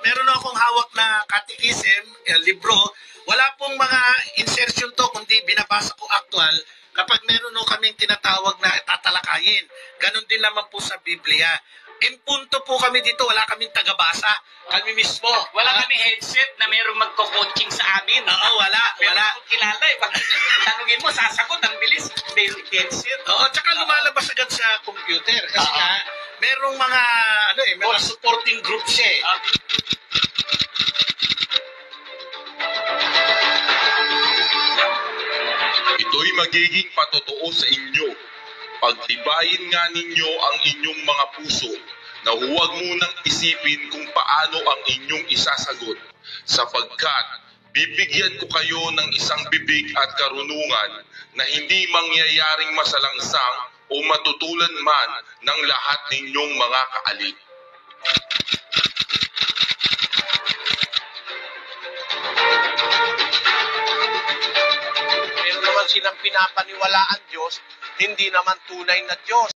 meron akong hawak na catechism, libro. Wala pong mga insertion to, kundi binabasa ko actual kapag meron no kaming tinatawag na tatalakayin. Ganon din naman po sa Biblia. Punto po kami dito, wala kaming tagabasa. Kami mismo. Wala kami headset na merong magko-coaching sa amin. Oo, wala. Wala akong kilala eh. Pag tanungin mo, sasagot, ang bilis. Basic headset. Oo, tsaka lumalabas agad sa computer. Kasi nga, merong mga, mga supporting groups eh. Ito'y magiging patotoo sa inyo. Pagtibayin nga ninyo ang inyong mga puso na huwag munang isipin kung paano ang inyong isasagot, sapagkat bibigyan ko kayo ng isang bibig at karunungan na hindi mangyayaring masalangsang o matutulan man ng lahat ninyong mga kaalit. Meron naman silang pinapaniwalaan Diyos, hindi naman tunay na Diyos.